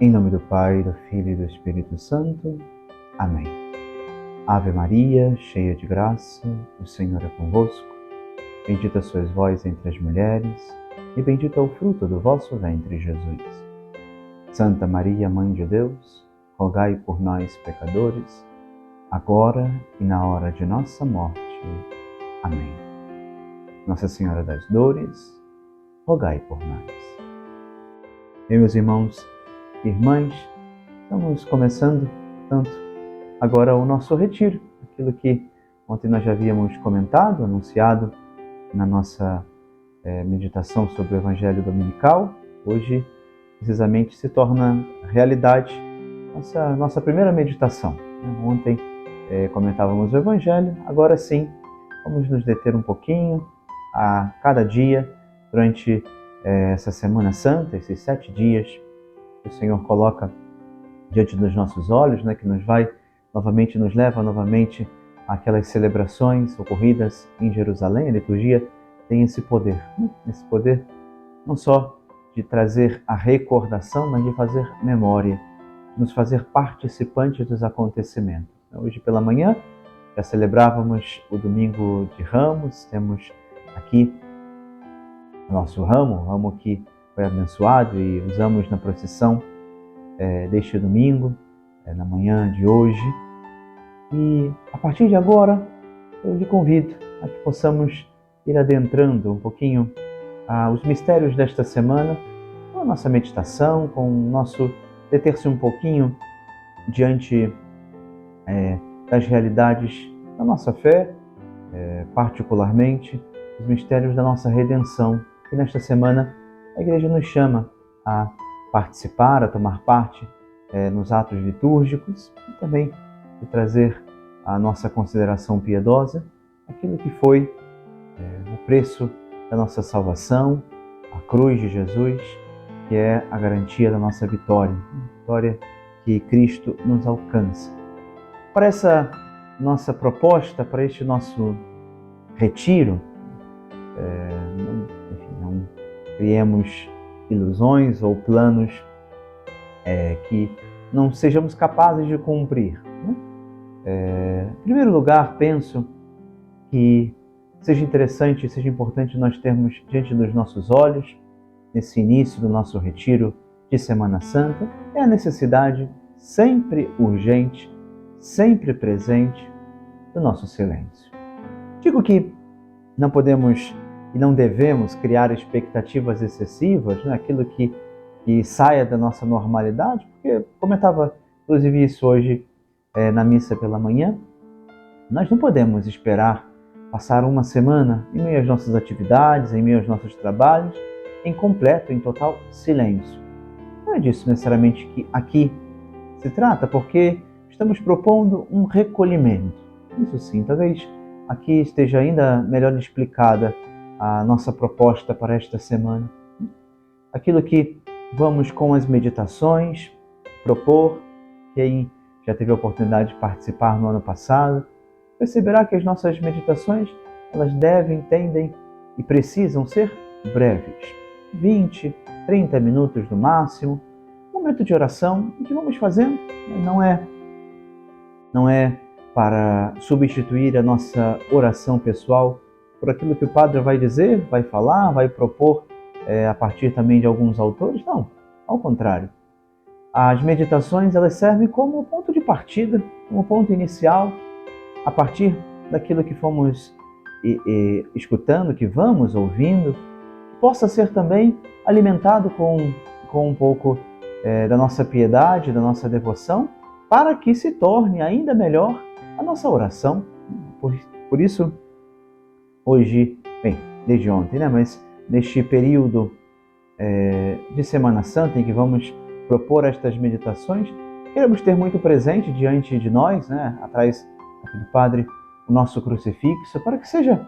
Em nome do Pai, do Filho e do Espírito Santo. Amém. Ave Maria, cheia de graça, o Senhor é convosco. Bendita sois vós entre as mulheres, e bendito é o fruto do vosso ventre, Jesus. Santa Maria, Mãe de Deus, rogai por nós, pecadores, agora e na hora de nossa morte. Amém. Nossa Senhora das Dores, rogai por nós. Meus irmãos e irmãs, estamos começando, portanto, agora o nosso retiro, aquilo que ontem nós já havíamos comentado, anunciado na nossa meditação sobre o Evangelho Dominical. Hoje, precisamente, se torna realidade nossa primeira meditação. Ontem comentávamos o Evangelho, agora sim, vamos nos deter um pouquinho a cada dia durante essa Semana Santa, esses 7 dias que o Senhor coloca diante dos nossos olhos, que nos leva novamente àquelas celebrações ocorridas em Jerusalém. A liturgia tem esse poder não só de trazer a recordação, mas de fazer memória, de nos fazer participantes dos acontecimentos. Hoje pela manhã já celebrávamos o Domingo de Ramos, temos aqui o nosso ramo que foi abençoado e usamos na procissão deste domingo, na manhã de hoje. E a partir de agora, eu lhe convido a que possamos ir adentrando um pouquinho os mistérios desta semana, com a nossa meditação, com o nosso deter-se um pouquinho diante das realidades da nossa fé, particularmente os mistérios da nossa redenção, que nesta semana a Igreja nos chama a participar, a tomar parte nos atos litúrgicos e também de trazer à nossa consideração piedosa aquilo que foi o preço da nossa salvação, a cruz de Jesus, que é a garantia da nossa vitória, a vitória que Cristo nos alcança. Para essa nossa proposta, para este nosso retiro, não criemos ilusões ou planos que não sejamos capazes de cumprir. Em primeiro lugar, penso que seja interessante, seja importante nós termos diante dos nossos olhos, nesse início do nosso retiro de Semana Santa, a necessidade sempre urgente, sempre presente do nosso silêncio. Digo que não podemos e não devemos criar expectativas excessivas, aquilo que saia da nossa normalidade, porque comentava inclusive isso hoje na missa pela manhã. Nós não podemos esperar passar uma semana em meio às nossas atividades, em meio aos nossos trabalhos, em completo, em total silêncio. Não é disso necessariamente que aqui se trata, porque estamos propondo um recolhimento. Isso sim, talvez aqui esteja ainda melhor explicada a nossa proposta para esta semana. Aquilo que vamos com as meditações propor, quem já teve a oportunidade de participar no ano passado, perceberá que as nossas meditações, elas devem, tendem e precisam ser breves. 20, 30 minutos no máximo, momento de oração, o que vamos fazendo não é para substituir a nossa oração pessoal por aquilo que o padre vai dizer, vai falar, vai propor a partir também de alguns autores. Não, ao contrário. As meditações, elas servem como ponto de partida, como ponto inicial, a partir daquilo que fomos escutando, que vamos ouvindo, possa ser também alimentado com um pouco da nossa piedade, da nossa devoção, para que se torne ainda melhor a nossa oração. Por isso, hoje, desde ontem, mas neste período de Semana Santa, em que vamos propor estas meditações, queremos ter muito presente diante de nós, atrás aqui do Padre, o nosso crucifixo, para que seja,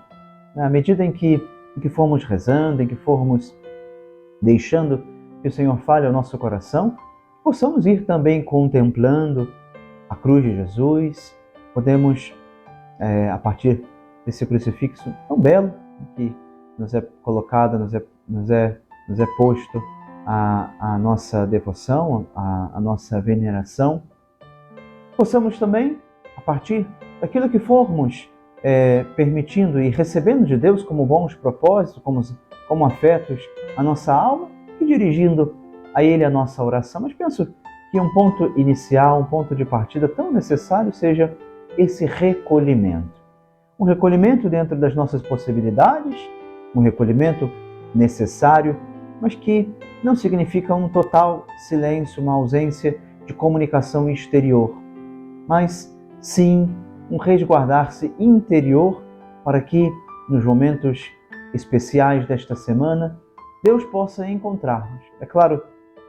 à medida em que formos rezando, em que formos deixando que o Senhor fale ao nosso coração, possamos ir também contemplando a cruz de Jesus. Podemos, a partir desse crucifixo tão belo, que nos é colocado, nos é posto a nossa devoção, a nossa veneração, possamos também, a partir daquilo que formos permitindo e recebendo de Deus como bons propósitos, como afetos a nossa alma, e dirigindo a Ele a nossa oração. Mas penso que um ponto inicial, um ponto de partida tão necessário seja esse recolhimento. Um recolhimento dentro das nossas possibilidades, um recolhimento necessário, mas que não significa um total silêncio, uma ausência de comunicação exterior, mas sim um resguardar-se interior para que, nos momentos especiais desta semana, Deus possa encontrar-nos. É claro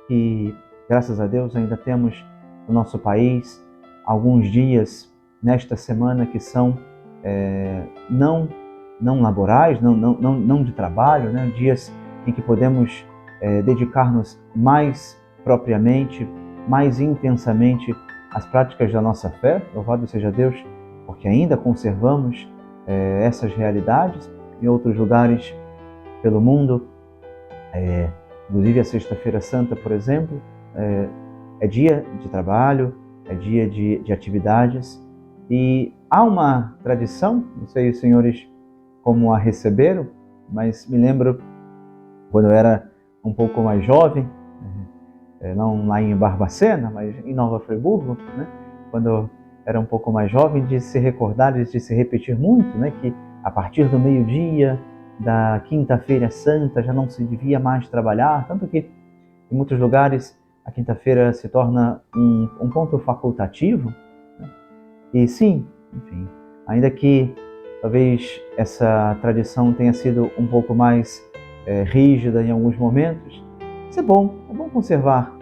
que, graças a Deus, ainda temos no nosso país alguns dias nesta semana que são não laborais, não de trabalho, né? Dias em que podemos dedicar-nos mais propriamente, mais intensamente às práticas da nossa fé. Louvado seja Deus, porque ainda conservamos essas realidades. Em outros lugares pelo mundo, inclusive a Sexta-feira Santa, por exemplo, é dia de trabalho, é dia de atividades, e há uma tradição, não sei os senhores como a receberam, mas me lembro quando eu era um pouco mais jovem, não lá em Barbacena, mas em Nova Friburgo, né? Quando eu era um pouco mais jovem, de se recordar, de se repetir muito, né? Que a partir do meio-dia da Quinta-feira Santa já não se devia mais trabalhar, tanto que em muitos lugares a quinta-feira se torna um ponto facultativo, né? E sim, enfim, ainda que talvez essa tradição tenha sido um pouco mais rígida em alguns momentos, isso é bom conservar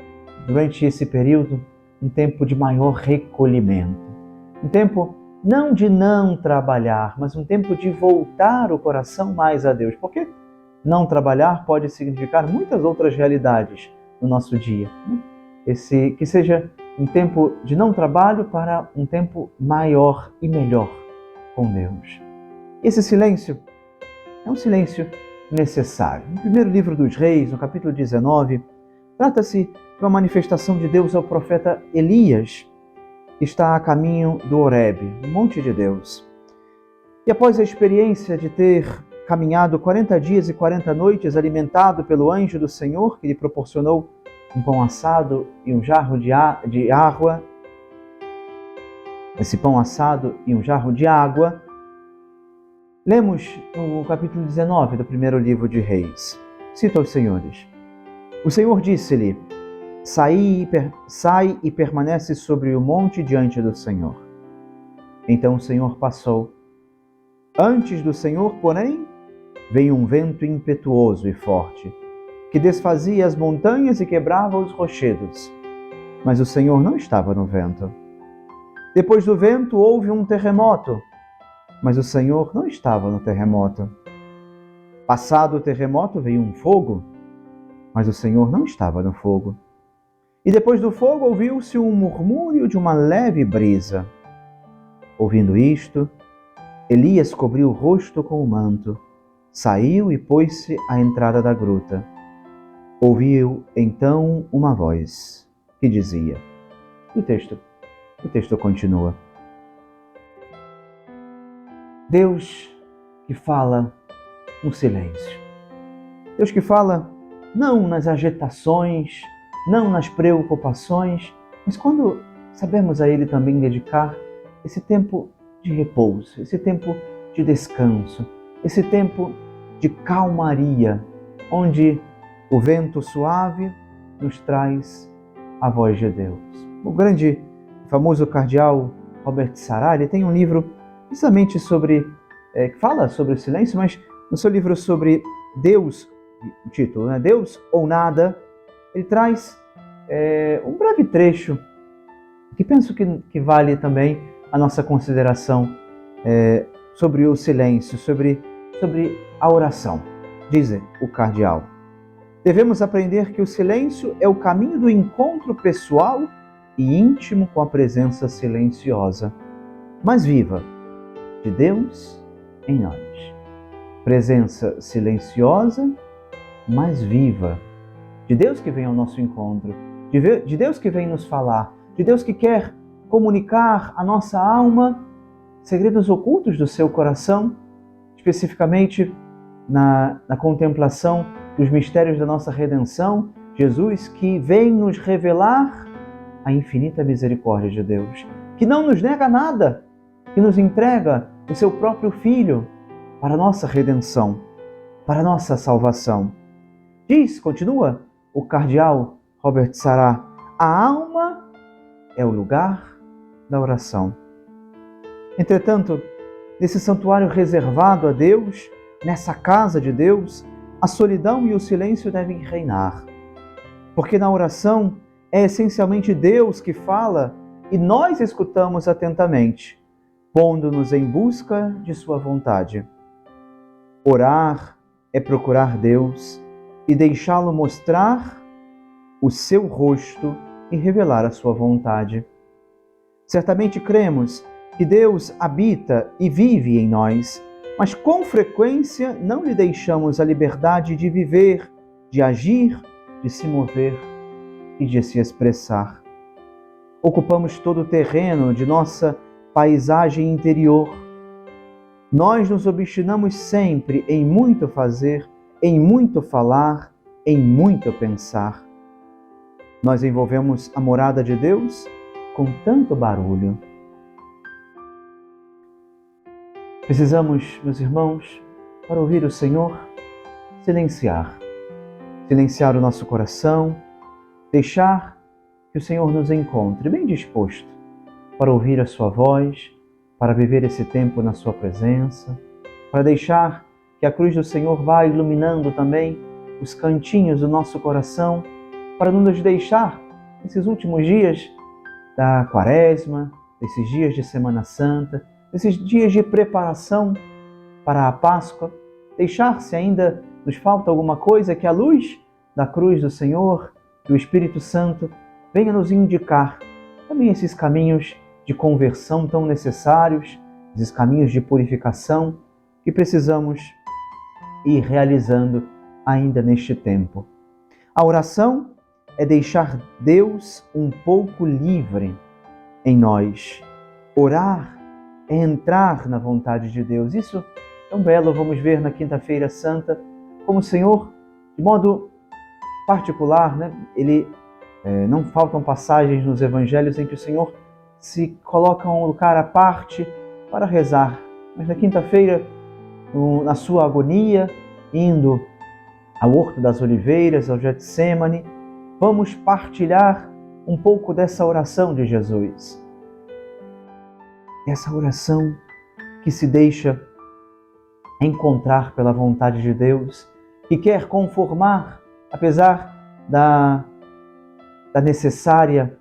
durante esse período um tempo de maior recolhimento, um tempo não de não trabalhar, mas um tempo de voltar o coração mais a Deus, porque não trabalhar pode significar muitas outras realidades no nosso dia, né? Que seja um tempo de não trabalho para um tempo maior e melhor com Deus. Esse silêncio é um silêncio necessário. No primeiro livro dos Reis, no capítulo 19, trata-se de uma manifestação de Deus ao profeta Elias, que está a caminho do Horebe, no monte de Deus. E após a experiência de ter caminhado 40 dias e 40 noites alimentado pelo anjo do Senhor, que lhe proporcionou um pão assado e um jarro de água, esse pão assado e um jarro de água, lemos no capítulo 19 do primeiro livro de Reis. Cito aos senhores: o Senhor disse-lhe: sai e permanece sobre o monte diante do Senhor. Então o Senhor passou. Antes do Senhor, porém, veio um vento impetuoso e forte, que desfazia as montanhas e quebrava os rochedos. Mas o Senhor não estava no vento. Depois do vento houve um terremoto, mas o Senhor não estava no terremoto. Passado o terremoto veio um fogo, mas o Senhor não estava no fogo. E depois do fogo ouviu-se um murmúrio de uma leve brisa. Ouvindo isto, Elias cobriu o rosto com o manto, saiu e pôs-se à entrada da gruta. Ouviu então uma voz que dizia... O texto continua. Deus que fala no silêncio. Deus que fala não nas agitações, não nas preocupações, mas quando sabemos a Ele também dedicar esse tempo de repouso, esse tempo de descanso, esse tempo de calmaria, onde o vento suave nos traz a voz de Deus. O grande, famoso cardeal Robert Sarah, ele tem um livro precisamente sobre, que fala sobre o silêncio, mas no seu livro sobre Deus, o título, né? Deus ou Nada, ele traz um breve trecho que penso que vale também a nossa consideração sobre o silêncio, sobre a oração. Diz o cardeal: devemos aprender que o silêncio é o caminho do encontro pessoal e íntimo com a presença silenciosa, mas viva, de Deus em nós. Presença silenciosa, mas viva, de Deus que vem ao nosso encontro, de Deus que vem nos falar, de Deus que quer comunicar à nossa alma segredos ocultos do seu coração, especificamente na contemplação dos mistérios da nossa redenção, Jesus que vem nos revelar a infinita misericórdia de Deus, que não nos nega nada, que nos entrega o seu próprio Filho para a nossa redenção, para a nossa salvação. Continua o cardeal Robert Sarah, a alma é o lugar da oração. Entretanto, nesse santuário reservado a Deus, nessa casa de Deus, a solidão e o silêncio devem reinar. Porque na oração é essencialmente Deus que fala e nós escutamos atentamente, pondo-nos em busca de sua vontade. Orar é procurar Deus e deixá-lo mostrar o seu rosto e revelar a sua vontade. Certamente cremos que Deus habita e vive em nós, mas com frequência não lhe deixamos a liberdade de viver, de agir, de se mover e de se expressar. Ocupamos todo o terreno de nossa paisagem interior. Nós nos obstinamos sempre em muito fazer, em muito falar, em muito pensar. Nós envolvemos a morada de Deus com tanto barulho. Precisamos, meus irmãos, para ouvir o Senhor, silenciar o nosso coração, deixar que o Senhor nos encontre bem disposto para ouvir a sua voz, para viver esse tempo na sua presença, para deixar que a cruz do Senhor vá iluminando também os cantinhos do nosso coração, para não nos deixar, nesses últimos dias da Quaresma, esses dias de Semana Santa, esses dias de preparação para a Páscoa, deixar, se ainda nos falta alguma coisa, que a luz da cruz do Senhor, do Espírito Santo, venha nos indicar também esses caminhos de conversão tão necessários, esses caminhos de purificação que precisamos ir realizando ainda neste tempo. A oração é deixar Deus um pouco livre em nós. Orar é entrar na vontade de Deus. Isso é tão belo, vamos ver na Quinta-feira Santa, como o Senhor, de modo particular, não faltam passagens nos Evangelhos em que o Senhor se coloca em um lugar à parte para rezar. Mas na quinta-feira, na sua agonia, indo ao Horto das Oliveiras, ao Getsêmani, vamos partilhar um pouco dessa oração de Jesus. Essa oração que se deixa encontrar pela vontade de Deus, que quer conformar, apesar da necessária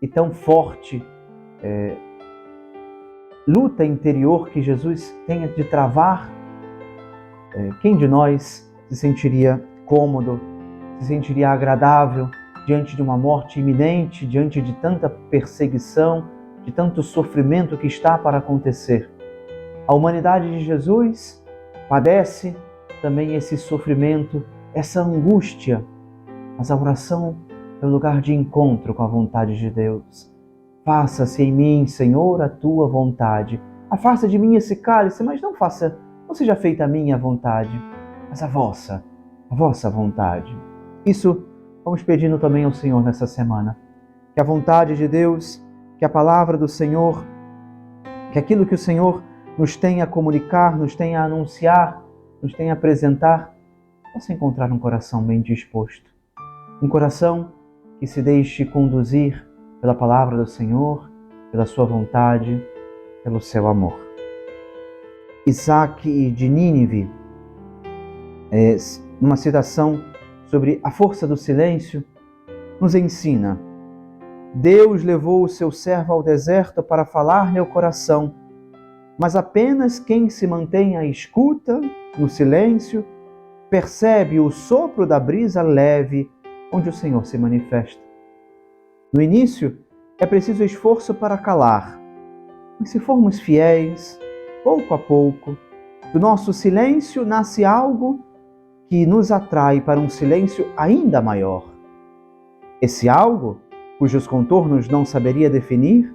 e tão forte luta interior que Jesus tenha de travar. Quem de nós se sentiria cômodo, se sentiria agradável diante de uma morte iminente, diante de tanta perseguição, de tanto sofrimento que está para acontecer? A humanidade de Jesus padece também esse sofrimento, essa angústia, mas a oração é o lugar de encontro com a vontade de Deus. Faça-se em mim, Senhor, a tua vontade. Afasta de mim esse cálice, mas não seja feita a minha vontade, mas a vossa vontade. Isso vamos pedindo também ao Senhor nessa semana. Que a vontade de Deus, que a palavra do Senhor, que aquilo que o Senhor nos tem a comunicar, nos tem a anunciar, nos tem a apresentar, possa encontrar um coração bem disposto. Um coração que se deixe conduzir pela palavra do Senhor, pela sua vontade, pelo seu amor. Isaac de Nínive, numa citação sobre a força do silêncio, nos ensina: Deus levou o seu servo ao deserto para falar-lhe ao coração, mas apenas quem se mantém à escuta, no silêncio, percebe o sopro da brisa leve onde o Senhor se manifesta. No início, é preciso esforço para calar, mas se formos fiéis, pouco a pouco, do nosso silêncio nasce algo que nos atrai para um silêncio ainda maior. Esse algo, cujos contornos não saberia definir,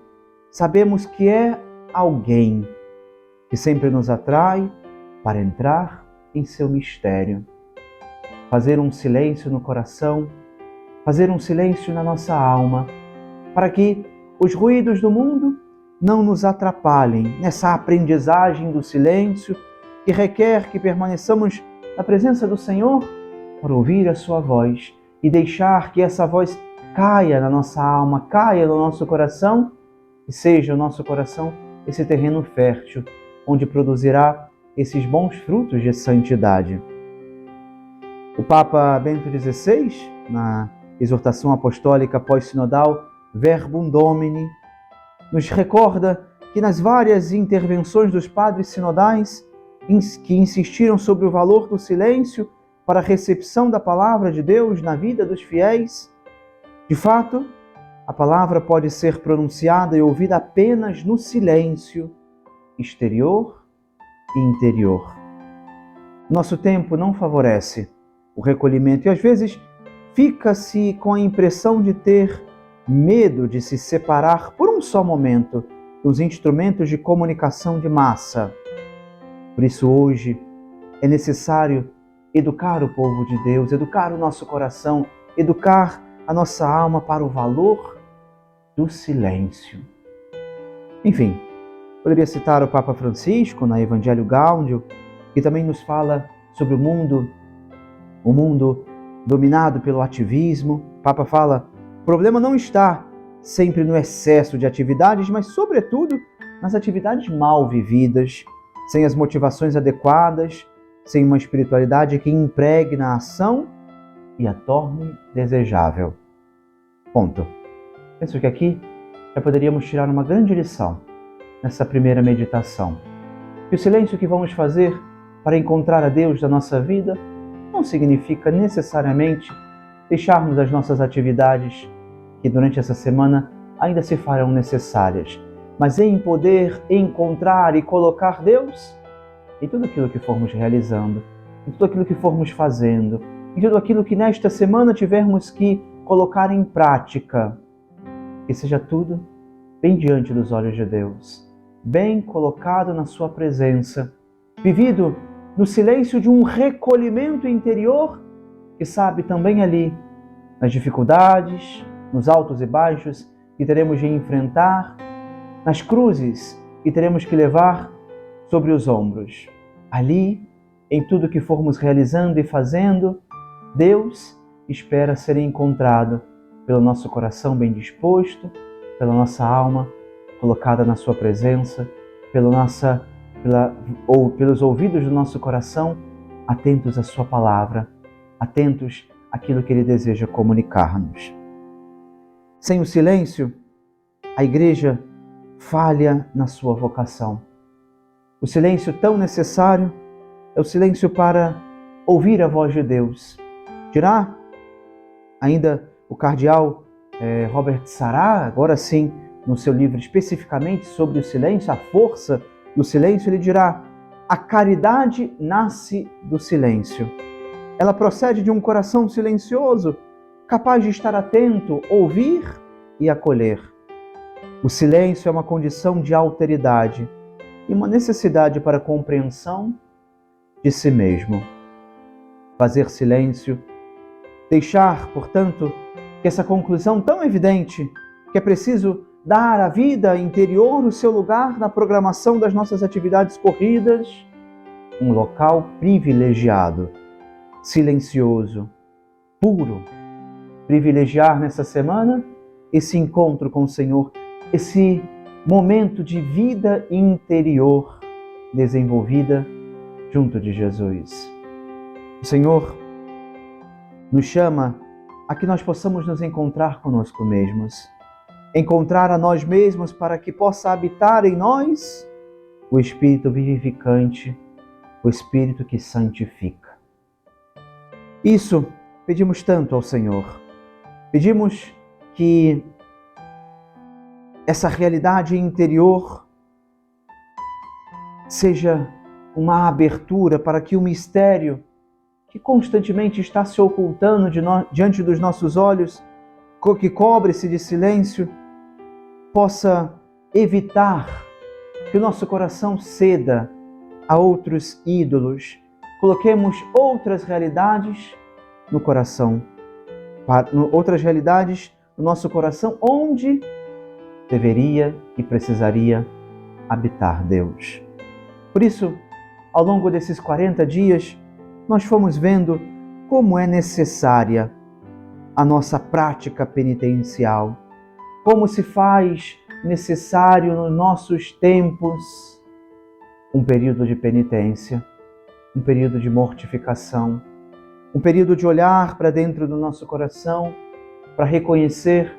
sabemos que é alguém que sempre nos atrai para entrar em seu mistério. Fazer um silêncio no coração, fazer um silêncio na nossa alma, para que os ruídos do mundo não nos atrapalhem nessa aprendizagem do silêncio que requer que permaneçamos na presença do Senhor para ouvir a sua voz e deixar que essa voz caia na nossa alma, caia no nosso coração e seja o nosso coração esse terreno fértil onde produzirá esses bons frutos de santidade. O Papa Bento XVI, na exortação apostólica pós-sinodal Verbum Domini, nos recorda que nas várias intervenções dos padres sinodais que insistiram sobre o valor do silêncio para a recepção da palavra de Deus na vida dos fiéis, de fato, a palavra pode ser pronunciada e ouvida apenas no silêncio exterior e interior. Nosso tempo não favorece o recolhimento e às vezes fica-se com a impressão de ter medo de se separar por um só momento dos instrumentos de comunicação de massa. Por isso hoje é necessário educar o povo de Deus, educar o nosso coração, educar a nossa alma para o valor do silêncio. Enfim, poderia citar o Papa Francisco na Evangelho Gaudium, que também nos fala sobre o mundo dominado pelo ativismo. O Papa fala: o problema não está sempre no excesso de atividades, mas sobretudo nas atividades mal vividas, sem as motivações adequadas, sem uma espiritualidade que impregne a ação e a torne desejável. Ponto. Penso que aqui já poderíamos tirar uma grande lição nessa primeira meditação. Que o silêncio que vamos fazer para encontrar a Deus na nossa vida não significa necessariamente deixarmos as nossas atividades que durante essa semana ainda se farão necessárias, mas em poder encontrar e colocar Deus em tudo aquilo que formos realizando, em tudo aquilo que formos fazendo, em tudo aquilo que nesta semana tivermos que colocar em prática. Que seja tudo bem diante dos olhos de Deus, bem colocado na sua presença, vivido no silêncio de um recolhimento interior que sabe também ali, nas dificuldades, nos altos e baixos que teremos de enfrentar, nas cruzes que teremos que levar sobre os ombros. Ali, em tudo que formos realizando e fazendo, Deus espera ser encontrado pelo nosso coração bem disposto, pela nossa alma colocada na sua presença, pelos ouvidos do nosso coração atentos à sua palavra, atentos àquilo que Ele deseja comunicar-nos. Sem o silêncio, a Igreja falha na sua vocação. O silêncio tão necessário é o silêncio para ouvir a voz de Deus. Dirá ainda o cardeal Robert Sarah, agora sim, no seu livro especificamente sobre o silêncio, a força do silêncio, ele dirá: a caridade nasce do silêncio. Ela procede de um coração silencioso, capaz de estar atento, ouvir e acolher. O silêncio é uma condição de alteridade e uma necessidade para a compreensão de si mesmo. Fazer silêncio, deixar, portanto, que essa conclusão tão evidente, que é preciso dar à vida interior o seu lugar na programação das nossas atividades corridas, um local privilegiado, silencioso, puro. Privilegiar nessa semana esse encontro com o Senhor, esse momento de vida interior desenvolvida junto de Jesus. O Senhor nos chama a que nós possamos nos encontrar conosco mesmos, encontrar a nós mesmos para que possa habitar em nós o Espírito vivificante, o Espírito que santifica. Isso pedimos tanto ao Senhor. Pedimos que essa realidade interior seja uma abertura para que o mistério que constantemente está se ocultando diante dos nossos olhos, que cobre-se de silêncio, possa evitar que o nosso coração ceda a outros ídolos. Coloquemos outras realidades no coração, outras realidades no nosso coração, onde deveria e precisaria habitar Deus. Por isso, ao longo desses 40 dias, nós fomos vendo como é necessária a nossa prática penitencial, como se faz necessário nos nossos tempos um período de penitência, um período de mortificação, um período de olhar para dentro do nosso coração para reconhecer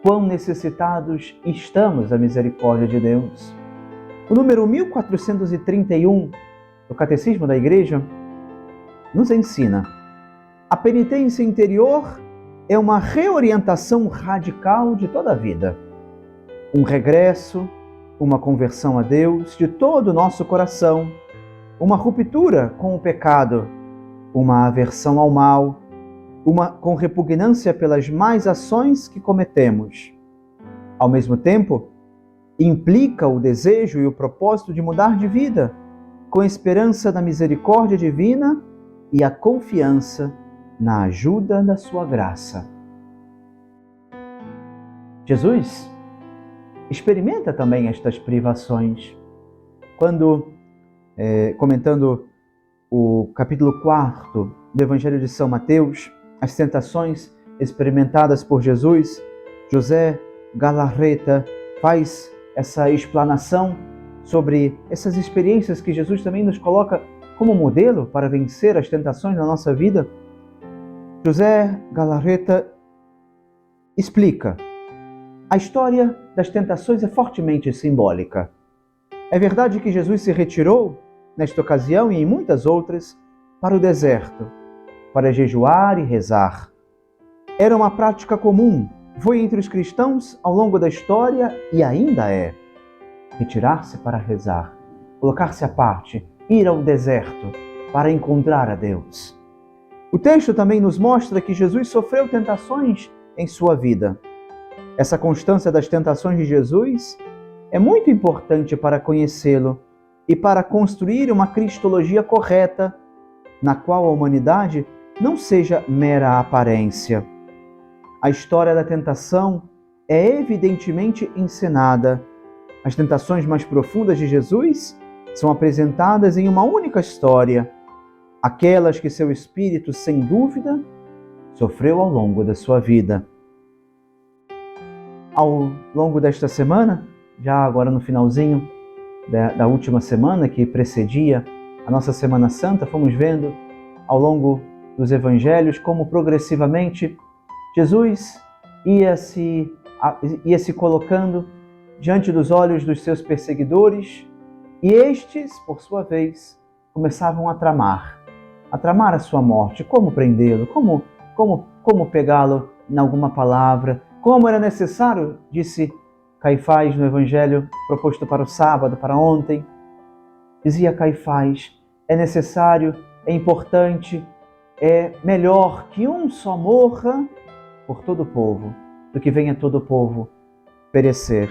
quão necessitados estamos da misericórdia de Deus. O número 1431 do Catecismo da Igreja nos ensina: a penitência interior é uma reorientação radical de toda a vida, um regresso, uma conversão a Deus de todo o nosso coração, uma ruptura com o pecado, uma aversão ao mal, com repugnância pelas más ações que cometemos. Ao mesmo tempo, implica o desejo e o propósito de mudar de vida, com a esperança da misericórdia divina e a confiança na ajuda da sua graça. Jesus experimenta também estas privações. Quando, comentando o capítulo 4 do Evangelho de São Mateus, as tentações experimentadas por Jesus, José Galarreta faz essa explanação sobre essas experiências que Jesus também nos coloca como modelo para vencer as tentações na nossa vida. José Galarreta explica: a história das tentações é fortemente simbólica. É verdade que Jesus se retirou, nesta ocasião e em muitas outras, para o deserto, para jejuar e rezar. Era uma prática comum, foi entre os cristãos ao longo da história e ainda é. Retirar-se para rezar, colocar-se à parte, ir ao deserto para encontrar a Deus. O texto também nos mostra que Jesus sofreu tentações em sua vida. Essa constância das tentações de Jesus é muito importante para conhecê-lo e para construir uma cristologia correta, na qual a humanidade não seja mera aparência. A história da tentação é evidentemente encenada. As tentações mais profundas de Jesus são apresentadas em uma única história, aquelas que seu espírito, sem dúvida, sofreu ao longo da sua vida. Ao longo desta semana, já agora no finalzinho da última semana que precedia a nossa Semana Santa, fomos vendo ao longo dos evangelhos como progressivamente Jesus ia se colocando diante dos olhos dos seus perseguidores e estes, por sua vez, começavam a tramar a sua morte, como prendê-lo, como pegá-lo em alguma palavra, como era necessário, disse Caifás no evangelho proposto para o sábado, para ontem. Dizia Caifás: é necessário, é importante, é melhor que um só morra por todo o povo, do que venha todo o povo perecer.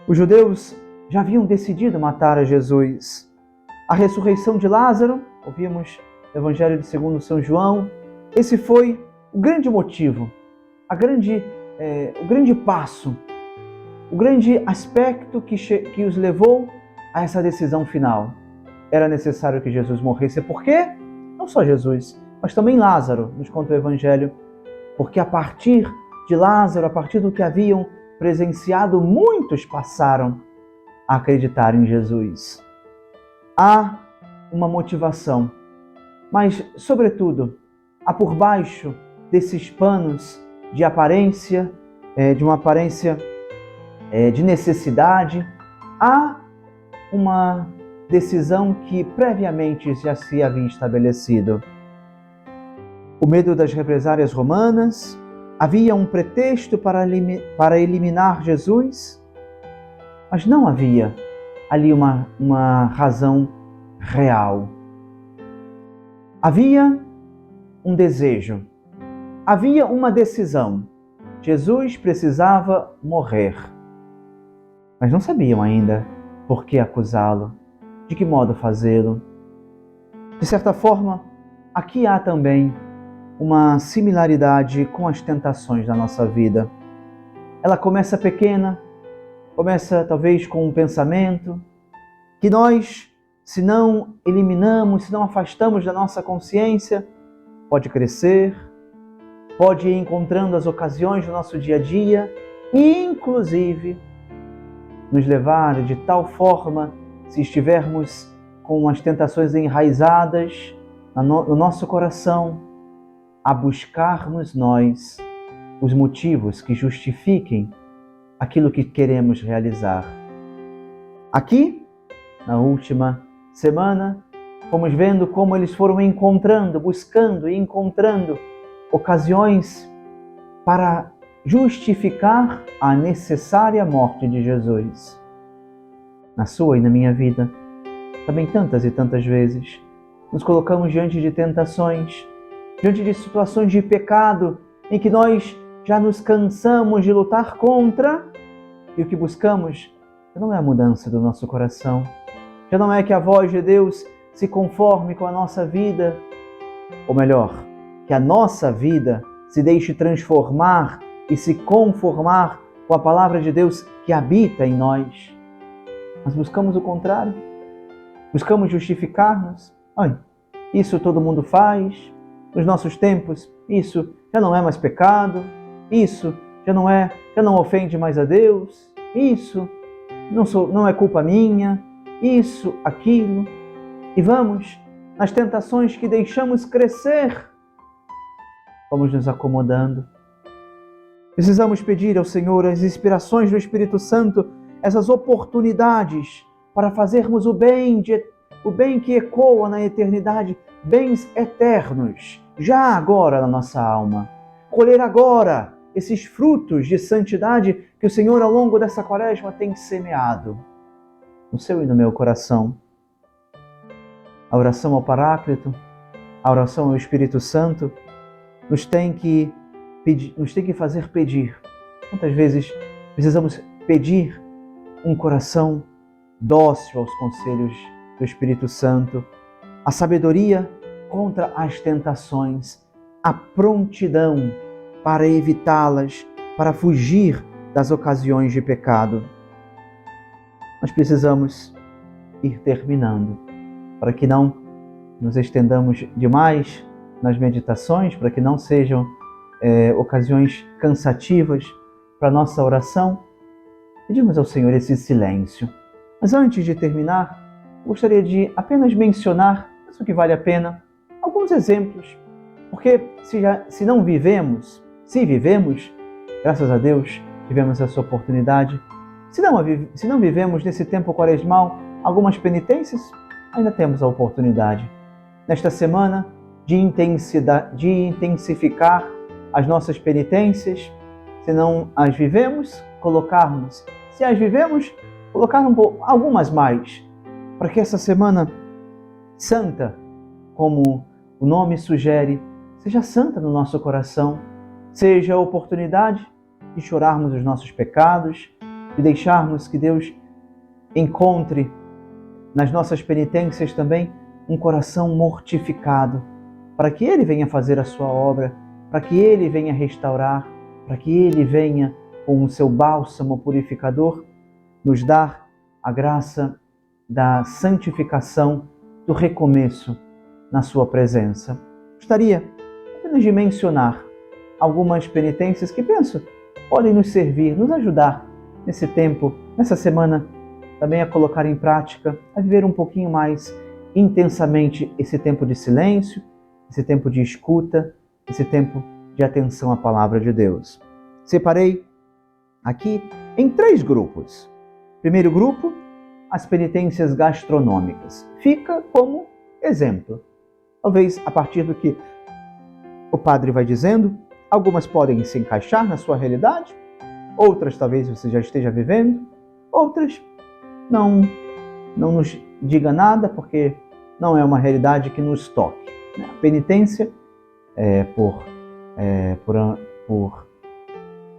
Os judeus já haviam decidido matar a Jesus. A ressurreição de Lázaro, ouvimos no Evangelho de segundo São João, esse foi o grande motivo, o grande passo, o grande aspecto que os levou a essa decisão final. Era necessário que Jesus morresse. Por quê? Não só Jesus, mas também Lázaro, nos conta o Evangelho, porque a partir de Lázaro, a partir do que haviam presenciado, muitos passaram a acreditar em Jesus. Há uma motivação, mas, sobretudo, há por baixo desses panos de aparência, de uma aparência de necessidade, há uma decisão que previamente já se havia estabelecido. O medo das represálias romanas, havia um pretexto para eliminar Jesus, mas não havia ali uma razão real. Havia um desejo, havia uma decisão. Jesus precisava morrer, mas não sabiam ainda por que acusá-lo, de que modo fazê-lo. De certa forma, aqui há também uma similaridade com as tentações da nossa vida. Ela começa pequena, começa talvez com um pensamento que nós, se não eliminamos, se não afastamos da nossa consciência, pode crescer, pode ir encontrando as ocasiões do nosso dia a dia e, inclusive, nos levar de tal forma, se estivermos com as tentações enraizadas no nosso coração, a buscarmos nós os motivos que justifiquem aquilo que queremos realizar. Aqui, na última semana, fomos vendo como eles foram encontrando, buscando e encontrando ocasiões para justificar a necessária morte de Jesus. Na sua e na minha vida, também tantas e tantas vezes, nos colocamos diante de tentações, diante de situações de pecado, em que nós já nos cansamos de lutar contra, e o que buscamos já não é a mudança do nosso coração, já não é que a voz de Deus se conforme com a nossa vida, ou melhor, que a nossa vida se deixe transformar e se conformar com a palavra de Deus que habita em nós. Mas buscamos o contrário, buscamos justificar-nos. Olha, isso todo mundo faz, nos nossos tempos, isso já não é mais pecado, isso já não ofende mais a Deus, isso não é culpa minha, isso, aquilo. E vamos nas tentações que deixamos crescer, vamos nos acomodando. Precisamos pedir ao Senhor as inspirações do Espírito Santo, essas oportunidades para fazermos o bem que ecoa na eternidade, bens eternos, já agora na nossa alma. Colher agora esses frutos de santidade que o Senhor ao longo dessa quaresma tem semeado no seu e no meu coração. A oração ao Paráclito, a oração ao Espírito Santo nos tem que fazer pedir. Quantas vezes precisamos pedir um coração dócil aos conselhos do Espírito Santo, a sabedoria contra as tentações, a prontidão para evitá-las, para fugir das ocasiões de pecado. Nós precisamos ir terminando, para que não nos estendamos demais nas meditações, para que não sejam ocasiões cansativas para a nossa oração. Pedimos ao Senhor esse silêncio. Mas antes de terminar, gostaria de apenas mencionar, isso que vale a pena, alguns exemplos. Porque se vivemos, graças a Deus, tivemos essa oportunidade. Se não vivemos nesse tempo quaresmal algumas penitências, ainda temos a oportunidade. Nesta semana, de intensificar as nossas penitências. Se não as vivemos, colocarmos. Se as vivemos, colocar algumas mais. Para que essa semana santa, como o nome sugere, seja santa no nosso coração. Seja a oportunidade de chorarmos os nossos pecados, de deixarmos que Deus encontre nas nossas penitências também um coração mortificado, para que Ele venha fazer a sua obra, para que Ele venha restaurar, para que Ele venha com o seu bálsamo purificador nos dar a graça da santificação, do recomeço na sua presença. Gostaria apenas de mencionar algumas penitências que penso podem nos servir, nos ajudar nesse tempo, nessa semana, também a colocar em prática, a viver um pouquinho mais intensamente esse tempo de silêncio, esse tempo de escuta, esse tempo de atenção à palavra de Deus. Separei aqui em 3 grupos. Primeiro grupo, as penitências gastronômicas. Fica como exemplo. Talvez a partir do que o padre vai dizendo, algumas podem se encaixar na sua realidade, outras talvez você já esteja vivendo, outras não nos diga nada, porque não é uma realidade que nos toque. A penitência, por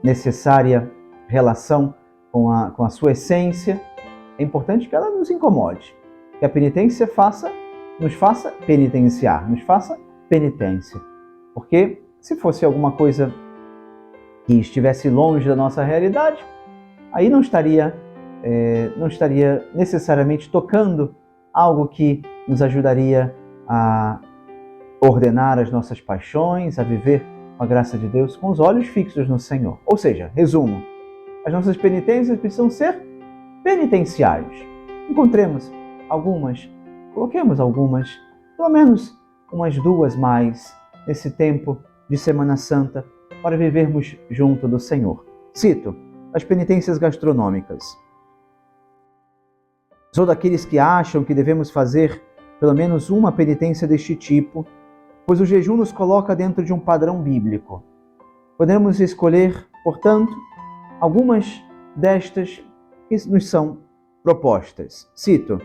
necessária relação com a sua essência, é importante que ela nos incomode, que a penitência nos faça penitenciar, nos faça penitência. Porque se fosse alguma coisa que estivesse longe da nossa realidade, aí não estaria necessariamente tocando algo que nos ajudaria a ordenar as nossas paixões, a viver com a graça de Deus com os olhos fixos no Senhor. Ou seja, resumo, as nossas penitências precisam ser penitenciários. Encontremos algumas, coloquemos algumas, pelo menos umas 2 mais, nesse tempo de Semana Santa, para vivermos junto do Senhor. Cito, as penitências gastronômicas. Sou daqueles que acham que devemos fazer pelo menos uma penitência deste tipo, pois o jejum nos coloca dentro de um padrão bíblico. Podemos escolher, portanto, algumas destas que nos são propostas. Cito,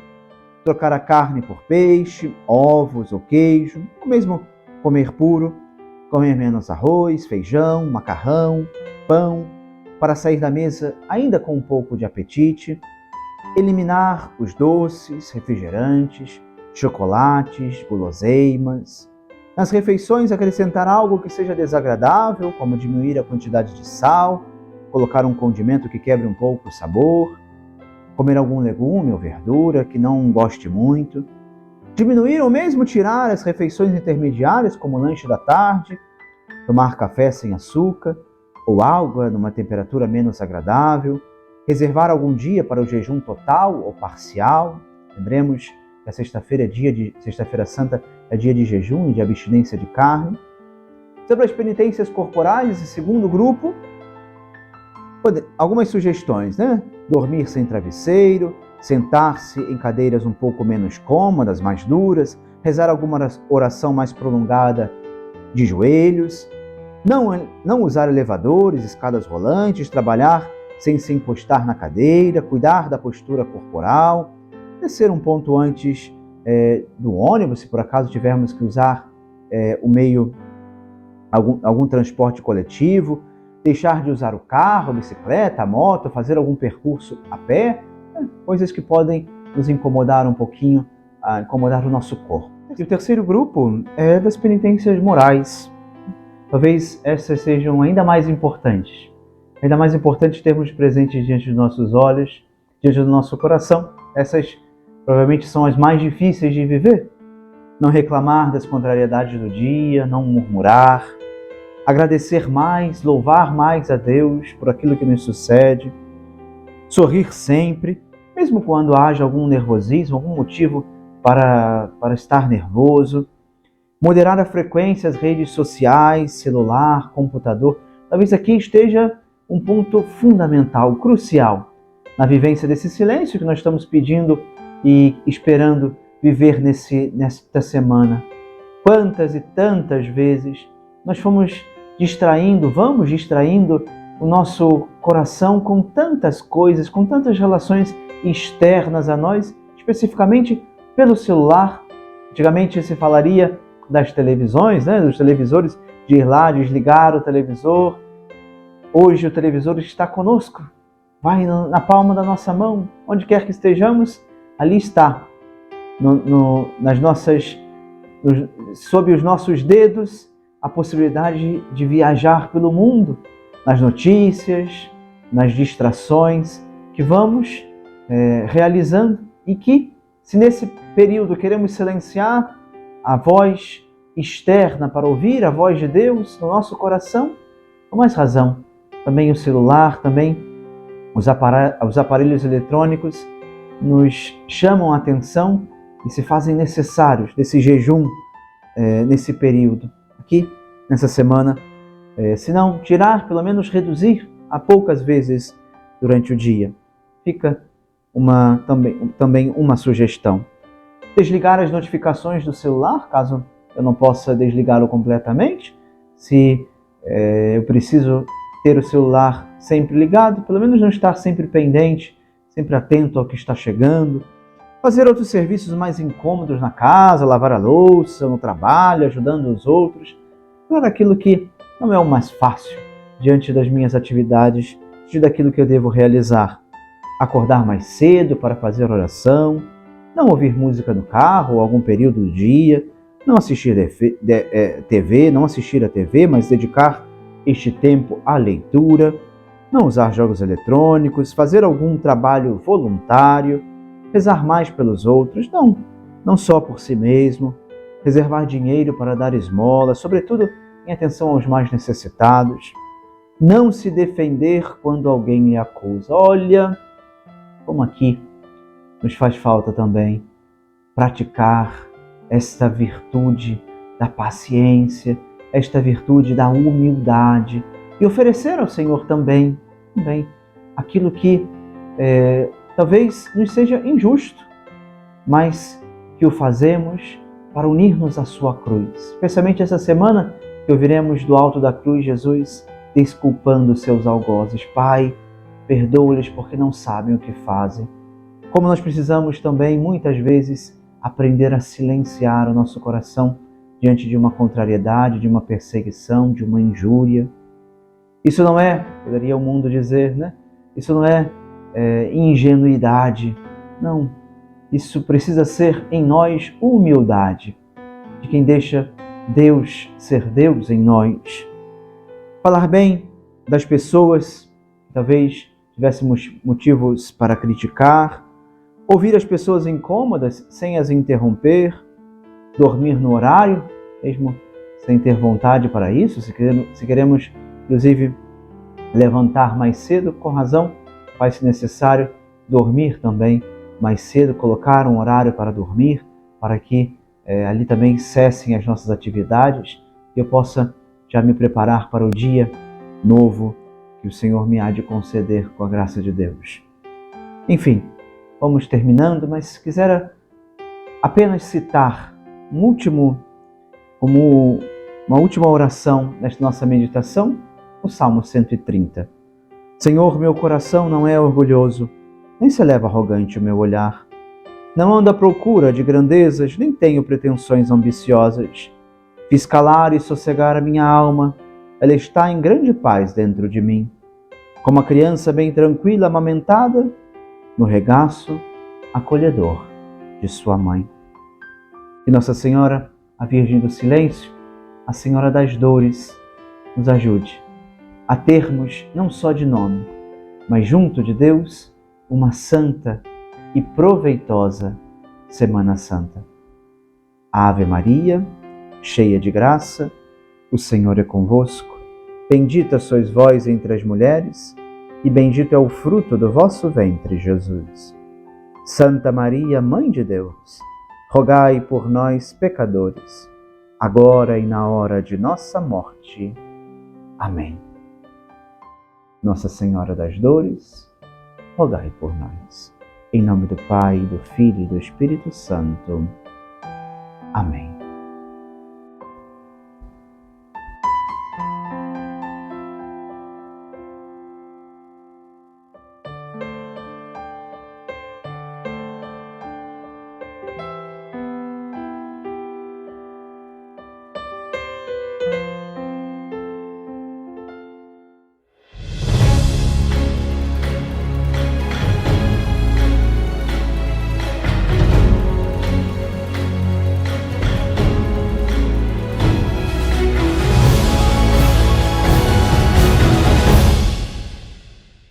trocar a carne por peixe, ovos ou queijo, ou mesmo comer puro, comer menos arroz, feijão, macarrão, pão, para sair da mesa ainda com um pouco de apetite, eliminar os doces, refrigerantes, chocolates, guloseimas. Nas refeições, acrescentar algo que seja desagradável, como diminuir a quantidade de sal, colocar um condimento que quebre um pouco o sabor, comer algum legume ou verdura que não goste muito, diminuir ou mesmo tirar as refeições intermediárias, como o lanche da tarde, tomar café sem açúcar ou água numa temperatura menos agradável, reservar algum dia para o jejum total ou parcial. Lembremos que a Sexta-feira Santa é dia de jejum e de abstinência de carne. Sobre as penitências corporais, esse segundo grupo, algumas sugestões, né? Dormir sem travesseiro, sentar-se em cadeiras um pouco menos cômodas, mais duras, rezar alguma oração mais prolongada de joelhos, não usar elevadores, escadas rolantes, trabalhar sem se encostar na cadeira, cuidar da postura corporal, descer um ponto antes do ônibus, se por acaso tivermos que usar algum transporte coletivo, deixar de usar o carro, a bicicleta, a moto, fazer algum percurso a pé, coisas que podem nos incomodar um pouquinho, incomodar o nosso corpo. E o terceiro grupo é das penitências morais. Talvez essas sejam ainda mais importantes termos presentes diante dos nossos olhos, diante do nosso coração. Essas provavelmente são as mais difíceis de viver. Não reclamar das contrariedades do dia, não murmurar, agradecer mais, louvar mais a Deus por aquilo que nos sucede, sorrir sempre, mesmo quando haja algum nervosismo, algum motivo para estar nervoso, moderar a frequência às redes sociais, celular, computador. Talvez aqui esteja um ponto fundamental, crucial, na vivência desse silêncio que nós estamos pedindo e esperando viver nesta semana. Quantas e tantas vezes nós vamos distraindo o nosso coração com tantas coisas, com tantas relações externas a nós, especificamente pelo celular. Antigamente se falaria das televisões, né, dos televisores, de ir lá, desligar o televisor. Hoje o televisor está conosco, vai na palma da nossa mão, onde quer que estejamos, ali está, sob os nossos dedos, a possibilidade de viajar pelo mundo, nas notícias, nas distrações que vamos realizando, e que, se nesse período queremos silenciar a voz externa para ouvir a voz de Deus no nosso coração, com mais razão, também o celular, também os aparelhos eletrônicos nos chamam a atenção e se fazem necessários desse jejum nesse período. Aqui, nessa semana, se não tirar, pelo menos reduzir a poucas vezes durante o dia. Fica também uma sugestão. Desligar as notificações do celular, caso eu não possa desligá-lo completamente. Se eu preciso ter o celular sempre ligado, pelo menos não estar sempre pendente, sempre atento ao que está chegando. fazer outros serviços mais incômodos na casa, lavar a louça, no trabalho, ajudando os outros, para aquilo que não é o mais fácil diante das minhas atividades, diante daquilo que eu devo realizar. Acordar mais cedo para fazer oração, não ouvir música no carro ou algum período do dia, não assistir TV, não assistir a TV, mas dedicar este tempo à leitura, não usar jogos eletrônicos, fazer algum trabalho voluntário, rezar mais pelos outros, não só por si mesmo, reservar dinheiro para dar esmola, sobretudo em atenção aos mais necessitados, não se defender quando alguém lhe acusa. Olha, como aqui nos faz falta também praticar esta virtude da paciência, esta virtude da humildade e oferecer ao Senhor também aquilo que talvez nos seja injusto, mas que o fazemos para unir-nos à sua cruz. Especialmente essa semana que ouviremos do alto da cruz Jesus desculpando os seus algozes. Pai, perdoa-lhes porque não sabem o que fazem. Como nós precisamos também, muitas vezes, aprender a silenciar o nosso coração diante de uma contrariedade, de uma perseguição, de uma injúria. Isso não é, poderia o mundo dizer, né? Isso não é ingenuidade. Não, isso precisa ser em nós humildade, de quem deixa Deus ser Deus em nós. Falar bem das pessoas, talvez tivéssemos motivos para criticar, ouvir as pessoas incômodas sem as interromper, dormir no horário, mesmo sem ter vontade para isso, se queremos, inclusive, levantar mais cedo, com razão, faz-se necessário dormir também mais cedo, colocar um horário para dormir, para que ali também cessem as nossas atividades e eu possa já me preparar para o dia novo que o Senhor me há de conceder com a graça de Deus. Enfim, vamos terminando, mas se quiser apenas citar como uma última oração nesta nossa meditação, o Salmo 130. Senhor, meu coração não é orgulhoso, nem se eleva arrogante o meu olhar. Não ando à procura de grandezas, nem tenho pretensões ambiciosas. Fiz calar e sossegar a minha alma, ela está em grande paz dentro de mim. Como a criança bem tranquila, amamentada, no regaço acolhedor de sua mãe. Que Nossa Senhora, a Virgem do Silêncio, a Senhora das Dores, nos ajude a termos, não só de nome, mas junto de Deus, uma santa e proveitosa Semana Santa. Ave Maria, cheia de graça, o Senhor é convosco. Bendita sois vós entre as mulheres, e bendito é o fruto do vosso ventre, Jesus. Santa Maria, Mãe de Deus, rogai por nós, pecadores, agora e na hora de nossa morte. Amém. Nossa Senhora das Dores, rogai por nós. Em nome do Pai, do Filho e do Espírito Santo. Amém.